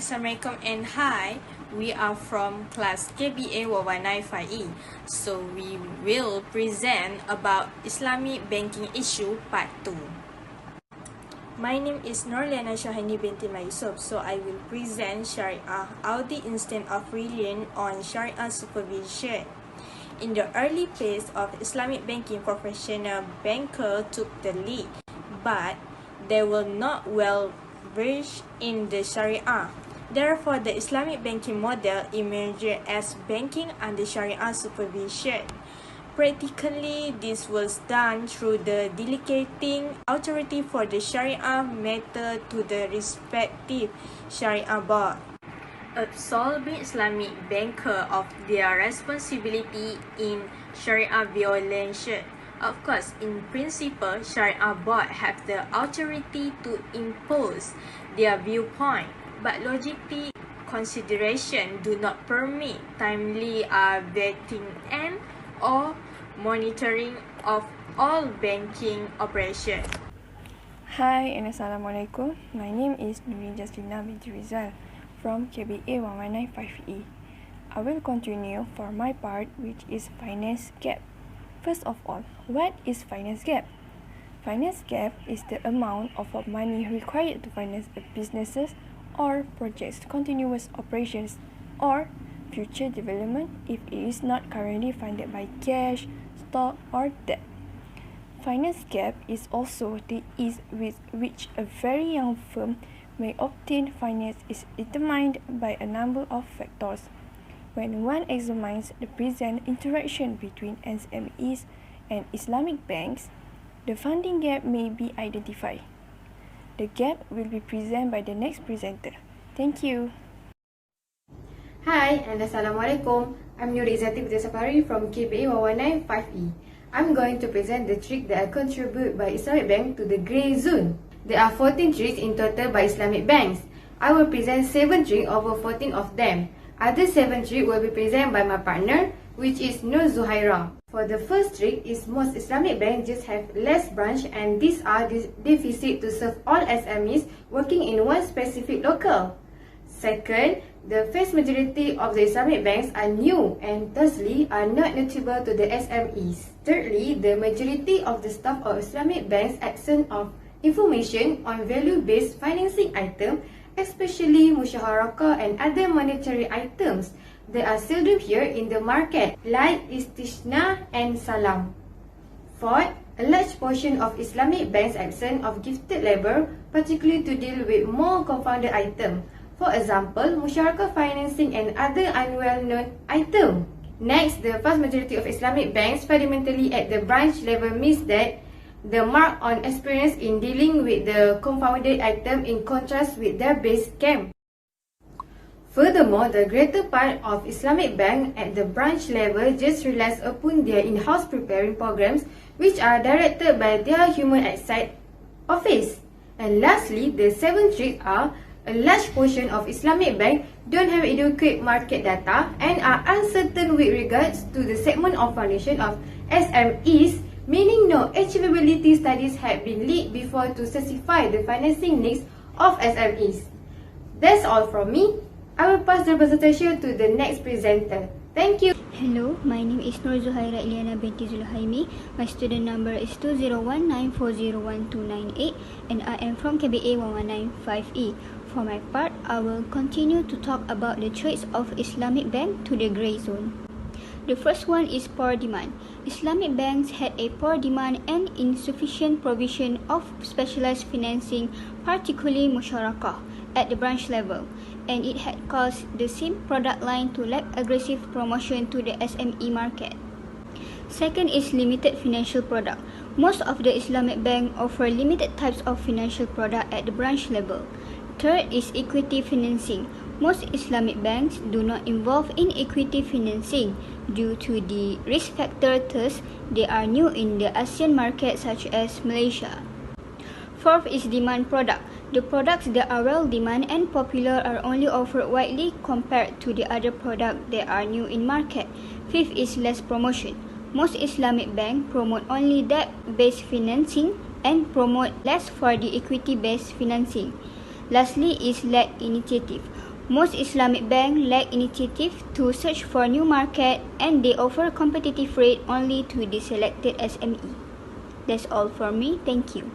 Assalamualaikum and hi. We are from class KBA 119-5E. So we will present about Islamic banking issue part 2. My name is Norliana Shahani binti Yusuf. So I will present Sharia audit instead of relying on Sharia supervision. In the early phase of Islamic banking, professional bankers took the lead, but they were not well versed in the Sharia. Therefore, the Islamic banking model emerged as banking under Sharia supervision. Practically, this was done through the delegating authority for the Sharia matter to the respective Sharia board, absolving Islamic bankers of their responsibility in Sharia violation. Of course, in principle, Sharia board have the authority to impose their viewpoint, but logical consideration do not permit timely vetting and or monitoring of all banking operations. Hi and Assalamualaikum. My name is Nurin Jaslina binti Rizal from KBA 119-5E. I will continue for my part, which is finance gap. First of all, what is finance gap? Finance gap is the amount of money required to finance a businesses or project's continuous operations or future development if it is not currently funded by cash, stock, or debt. Finance gap is also the ease with which a very young firm may obtain finance is determined by a number of factors. When one examines the present interaction between SMEs and Islamic banks, the funding gap may be identified. The gap will be presented by the next presenter. Thank you. Hi and Assalamualaikum. I'm Nur Izzati Safari from KBA 119-5E. I'm going to present the trick that are contributed by Islamic Bank to the grey zone. There are 14 tricks in total by Islamic banks. I will present 7 tricks over 14 of them. Other 7 tricks will be presented by my partner, which is Nur Zuhaira. For the first trick is most Islamic banks just have less branch, and these are deficit to serve all SMEs working in one specific local. Second, the vast majority of the Islamic banks are new and thusly are not notable to the SMEs. Thirdly, the majority of the staff of Islamic banks absent of information on value-based financing items, especially musyaharakah and other monetary items that are seldom here in the market, like istishna and salam. Fourth, a large portion of Islamic banks absent of gifted labor, particularly to deal with more confounded items. For example, musyarakah financing and other unwell-known items. Next, the vast majority of Islamic banks fundamentally at the branch level means that the mark on experience in dealing with the confounded item in contrast with their base camp. Furthermore, the greater part of Islamic bank at the branch level just relies upon their in-house preparing programs, which are directed by their human asset office. And lastly, the 7 tricks are: a large portion of Islamic banks don't have adequate market data and are uncertain with regards to the segment of foundation of SMEs, meaning no achievability studies have been led before to specify the financing needs of SMEs. That's all from me. I will pass the presentation to the next presenter. Thank you. Hello, my name is Nur Zuhaira Iliana binti Zulhaimi. My student number is 2019401298 and I am from KBA 119-5E. For my part, I will continue to talk about the traits of Islamic bank to the grey zone. The first one is poor demand. Islamic banks had a poor demand and insufficient provision of specialized financing, particularly musyarakah, at the branch level, and it had caused the same product line to lack aggressive promotion to the SME market. Second is limited financial product. Most of the Islamic banks offer limited types of financial product at the branch level. Third is equity financing. Most Islamic banks do not involve in equity financing due to the risk factor, thus they are new in the ASEAN market such as Malaysia. Fourth is demand product. The products that are well demand and popular are only offered widely compared to the other products that are new in market. Fifth is less promotion. Most Islamic banks promote only debt-based financing and promote less for the equity-based financing. Lastly is lack initiative. Most Islamic banks lack initiative to search for new market and they offer competitive rate only to the selected SME. That's all for me. Thank you.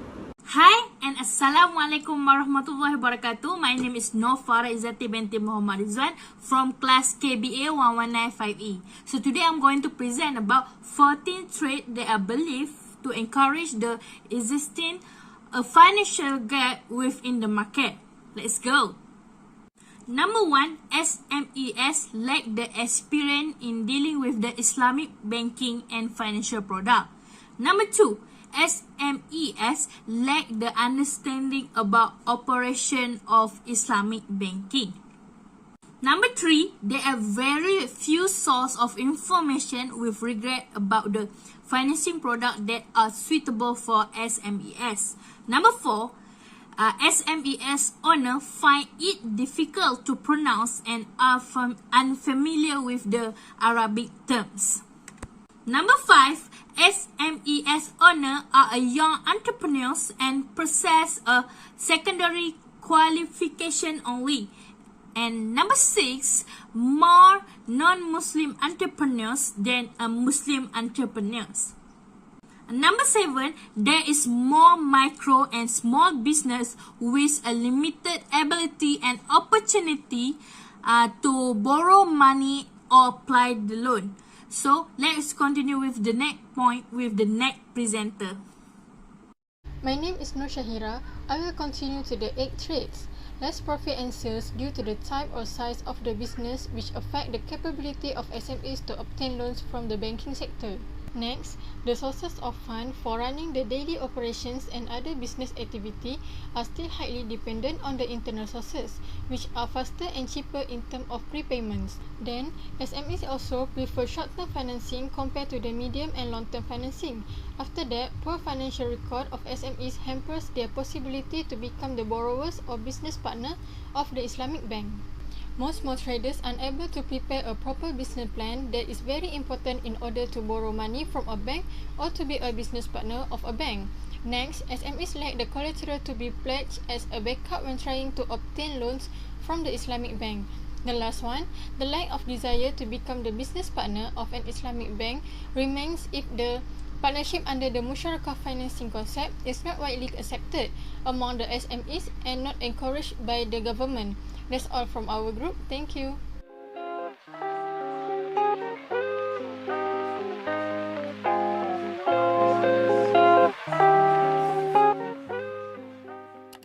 Hi and Assalamualaikum warahmatullahi wabarakatuh. My name is Nofara Izzati binti Muhammad Rizwan from class KBA 1195E. So today I'm going to present about 14 traits that are believed to encourage the existing financial gap within the market. Let's go. Number 1, SMEs lack the experience in dealing with the Islamic banking and financial product. Number 2, SMEs lack the understanding about operation of Islamic banking. Number 3, there are very few sources of information with regard about the financing product that are suitable for SMEs. Number 4, SMEs owner find it difficult to pronounce and are unfamiliar with the Arabic terms. Number 5, SMEs owner are a young entrepreneurs and possess a secondary qualification only. And number 6, more non-Muslim entrepreneurs than Muslim entrepreneurs. Number 7, there is more micro and small business with a limited ability and opportunity to borrow money or apply the loan. So let's continue with the next point with the next presenter. My name is Nur Shahira. I will continue to the 8 traits. Less profit and sales due to the type or size of the business which affect the capability of SMEs to obtain loans from the banking sector. Next, the sources of funds for running the daily operations and other business activity are still highly dependent on the internal sources, which are faster and cheaper in terms of prepayments. Then, SMEs also prefer short-term financing compared to the medium and long-term financing. After that, poor financial record of SMEs hampers their possibility to become the borrowers or business partner of the Islamic bank. Most small traders are unable to prepare a proper business plan that is very important in order to borrow money from a bank or to be a business partner of a bank. Next, SMEs lack the collateral to be pledged as a backup when trying to obtain loans from the Islamic bank. The last one, the lack of desire to become the business partner of an Islamic bank remains if the partnership under the Musyarakah financing concept is not widely accepted among the SMEs and not encouraged by the government. That's all from our group. Thank you.